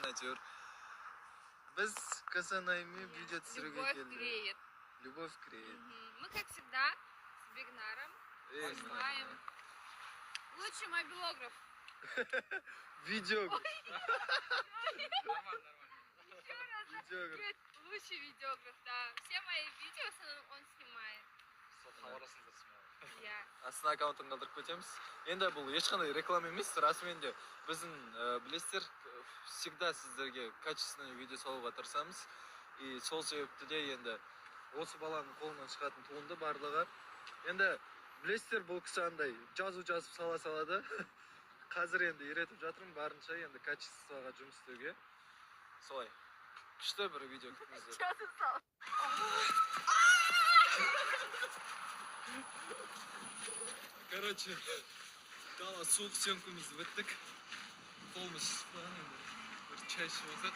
әйтеуір. Біз Касанайми видео түсіруге келді. Любовь греет. Любовь греет. Мы, как всегда, с Бигнаром снимаем. Лучший мой билограф. Видеограф. Лучший видеограф, да. Все мои видео он снимает. Астана аккаунтын қалдырып кетеміз. Енді бұл ешқандай реклама емес, расымен де біздің білесіздер, всегда сіздерге качественный видео салуға тырысамыз. И сол себепті де енді осы баланың қолынан шығатын туынды барлығы. Енді білесіздер, бұл кісі андай жазып салады. Қазір енді үйретіп жатырмын барынша енді качествоға жұмыс істеуге. Солай. Күшті бір видео күтіңіздер. Жазып сал. Короче, дала суық съемкамызды біттік. Қолымыз шықпаған енді. Бір чай ішіп отыр.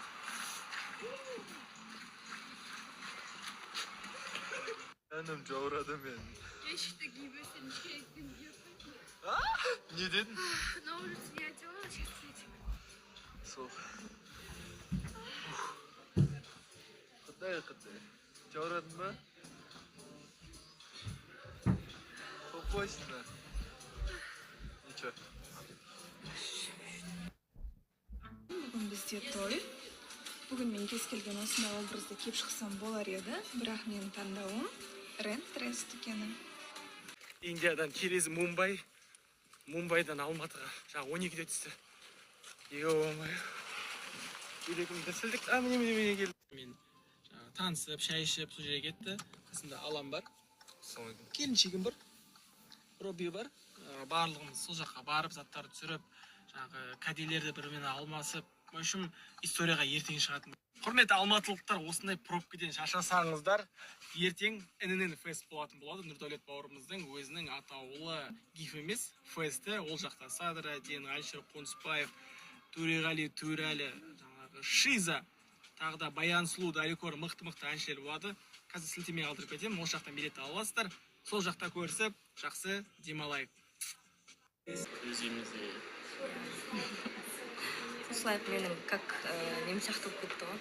Әнім жаурады мен. Кешікті кибесін керектен диyorsun. Не дедің? На улице не одела, сейчас этим. Сол. Құдай. Жаурадың ба? Қойсын да. Ничего. Бүгін бізде той. Бүгін мен кез келген осындай образды киіп шықсам болар еді, бірақ менің таңдауым тренд екені. Индиядан келесі Мумбайдан Алматыға жаңа 12-де түсті. Ё-моё. Жүрегімді сілдік. Міне келді. Мен танысып, шай ішіп, сол жерге кетті. Қасында алам бар. Келіншегім бар. Роби бар. Барлығымыз сол жаққа барып, заттарды түсіріп, жаңағы кәделерді бірімен алмасып, өшім историяға ертең шығатын. Құрметті алматылықтар, осындай пробкеден шаршасаңыздар, ертең ННН фест болатын болады. Нұрдәулет бауырымыздың өзінің атаулы гиф емес, фесті. Ол жақта Садыр Әден, Әлшір Қонысбаев, Төреғали, Төрәлі, Шиза, тағы да Баян Сұлу, Даликор мықты әншілер болады. Қазір сілтеме қалдырып кетемін, ол жақтан билет аласыздар. Сол жақта көрісіп, жақсы демалайық. Осылай менің как нем сияқты болып кетті ғой.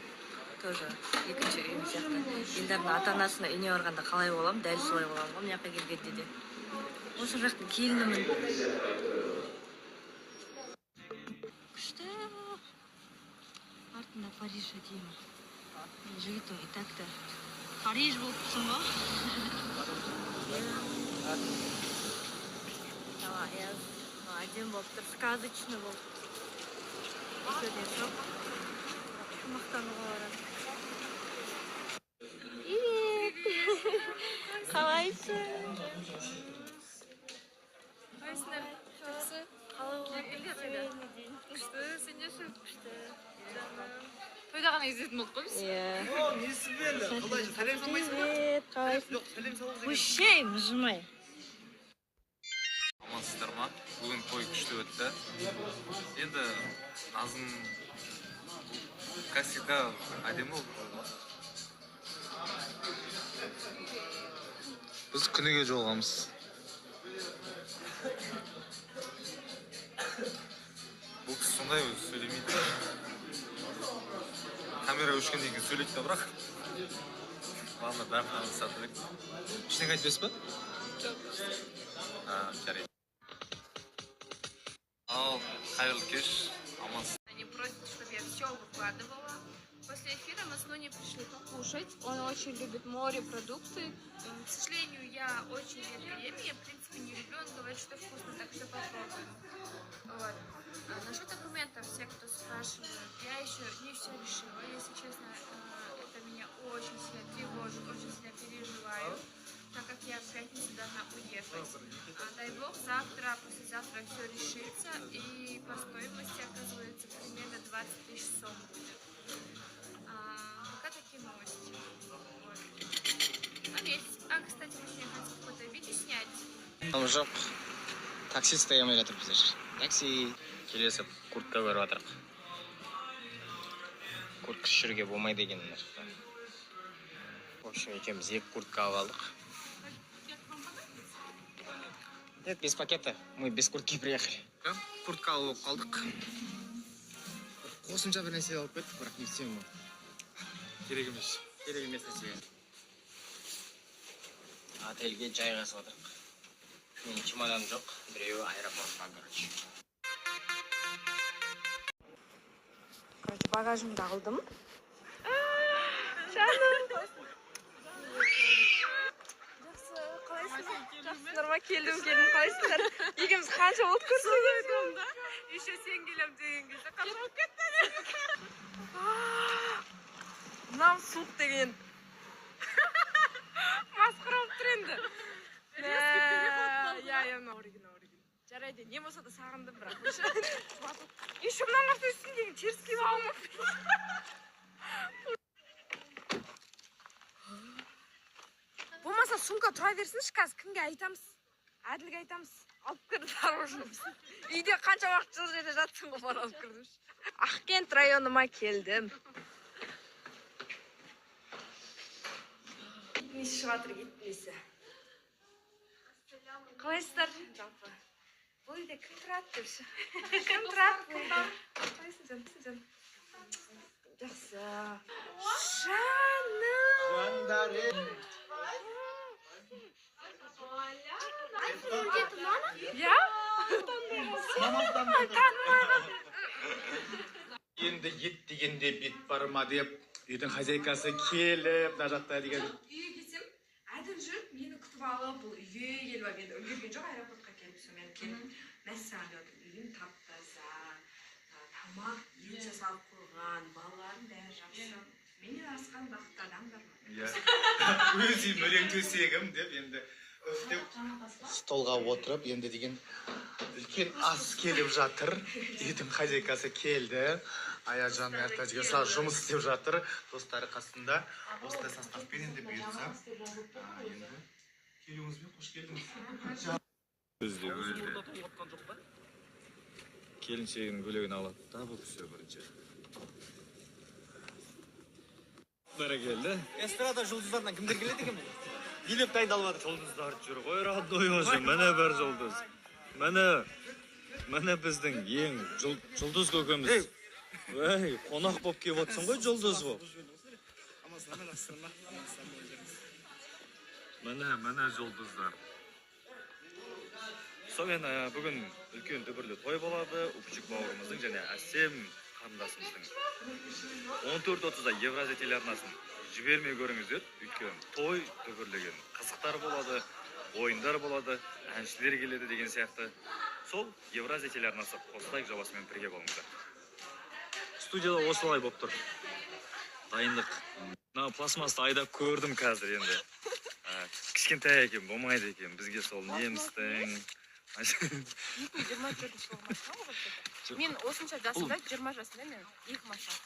Тоже екінші үйім сияқты. Елдердің ата-анасына үйіне барғанда қалай боламын, дәл солай боламын ғой, мына жаққа келгенде де. Осы жақтың келінімін. Күшті. Артында Париж әдеймін. Жігіт ой, так-то. Париж болып тұрсың ғой. Давай, әдем болып тұр, сказочный болып тұр. Көрден жоқ. Мақтануға барады. Қалайсың? Қайсыңдар? Жақсы? Қалай болады? Күшті, сен де ше? Күшті. Тойда ғана езетін болып қоймыз? Несі белі? Қалай, сәлем салмайсың ба? Қалайсың? Жоқ, сәлем салу деген. Өшейм, жымай. Амансыздар ма? Бүгін той күшті өтті. Енді Назым кассида әдемі болды. Біз күніге жолғамыз. Бұл кісі сондай өзі сөйлемейді. Камера өшкеннен кейін сөйлейді да бірақ. Ладно, бәрін танысады керек. Ештеңе айтпайсыз ба? Жоқ. Жарайды. Ал, қайырлы кеш, амансыз. Они просят, чтобы я все выкладывала. После эфира мы с Нуней пришли покушать. Он очень любит морепродукты. К сожалению, я очень редко ем. Я, в принципе, не люблю. Он говорит, что вкусно, так что попробуем. Вот. Насчет документов, все, кто спрашивает, я еще не все решила. Если честно, это меня очень сильно тревожит, очень сильно переживаю, так как я в пятницу должна уехать. Дай бог, завтра, послезавтра все решится, и по стоимости, оказывается, примерно 20 тысяч сом будет. Пока такие новости. Вот. Там есть. Кстати, мы сегодня хотим какое-то видео снять. Жоқ, такси істей алмай жатыр біздер. Такси келесіп куртка көріп жатырық. Куртка ішіруге болмайды екен мына жақта. В общем, екеуміз 2 куртка алып алдық. Нет, без пакета. Мы без куртки приехали. Куртка алып қалдық. қосымша бір нәрсе алып кеттік, бірақ не істеймін? керек емес. Керек емес нәрсе. Отельге жайғасып отырық. Менің чемоданым жоқ, біреуі аэропортқа, короче. Багажымды алдым. Жақсы, норма келдім, қалайсыңдар? Екеуміз қанша болды көрсетеміз да? Еще сен келем деген кезде қанша болып кетті? Мынау суық деген. Масқара болып тұр енді. Оригин. Жарайды, не болса да сағындым бірақ. Еще мыналарды үстіндегі теріс киіп алма. Болмаса сумка тұра берсінші, қазір кімге айтамыз? Әділге айтамыз. Алып кірді дорожнымыз. Үйде қанша уақыт жылы жерде жаттың ғой, бар алып кірдімші. Ақкент районыма келдім. Несі шығатыр кетмесі. Қалайсыздар? Жалпы. Бұл үйде кім тұрады депші? Кім тұрады? Қалайсың жан? Жақсы. Жаным! Я? Енді ет дегенде бет бар ма деп, үйдің хозяйкасы келіп, мына жақта деген. Үйге келсем, әділ жүріп, мені күтіп алып, бұл үйге келіп, енді үлгерген жоқ, аэропортқа келіп, сонымен келіп, мәссаған деп отырмын. Үйім тап-таза, тамақ ет жасалып қойған, балаларым бәрі жақсы. Менен асқан бақытты адамдар ма? Өзім өлең төсегім деп, енді столға отырып, енді деген үлкен ас келіп жатыр. Үйдің хозяйкасы келді. Аяжан әртәжге жұмыс істеп жатыр. Достары қасында. Осындай составпен енді бұйыртса. Енді келуіңізбен қош келдіңіз. Келіншегінің көйлегін алады да бұл кісі бірінші. Бәрекелді. Эстрада жұлдыздарынан кімдер келеді екен? Билеп дайындалмады. Жұлдыздар жүр ғой, родной өзі. Міне бір жұлдыз. Міне біздің ең жұлдыз көкеміз. Ей, қонақ болып келіп отырсың ғой, жұлдыз болып. Міне жұлдыздар. Сонымен бүгін үлкен дүбірлі той болады. Үпчік бауырымыздың және әсем қарындасымыздың 14:30-да Евразия телеарнасын жібермей көріңіздер. Өйткені той дүбірлеген қызықтар болады, ойындар болады, әншілер келеді деген сияқты. Сол Евразия телеарнасы Қостайық жобасымен бірге болыңыздар. Студияда осылай болып тұр. Дайындық. Мына пластмасты айдап көрдім қазір енді. Кішкентай екен, болмайды екен. Бізге сол немістің. 24 мен осынша жасымда, 20 жасымда мен 2 машина.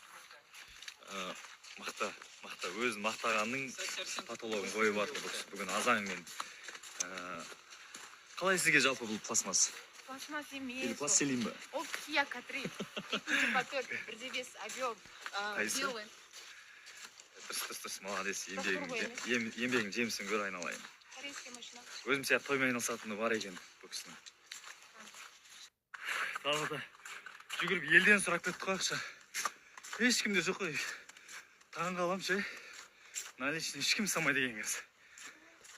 Мақта, өзін мақтағанның патологын қойып атыр бүгін азаңмен. Қалай сізге жалпы бұл пластмас? Пластмас емес. Или пластилин ба? Ол Kia K3. Екінші мотор, бірде вес, объем, белый. Дұрыс, молодец. Еңбегің жемісін көр айналайын. Корейский машина. Өзім сияқты тоймен айналысатыны бар екен бұл кісінің. Тағы да жүгіріп елден сұрап кетті қой ақша. Ешкімде жоқ қой. Таң қалам ше. Наличный ешкім самай деген кез.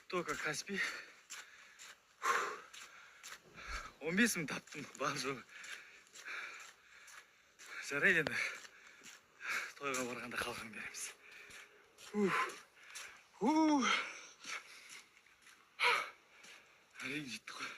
Только Каспий. 15 мың таптым, бар жоқ. Жарайды енді. Тойға барғанда қалған береміз. Әрең жетті қой.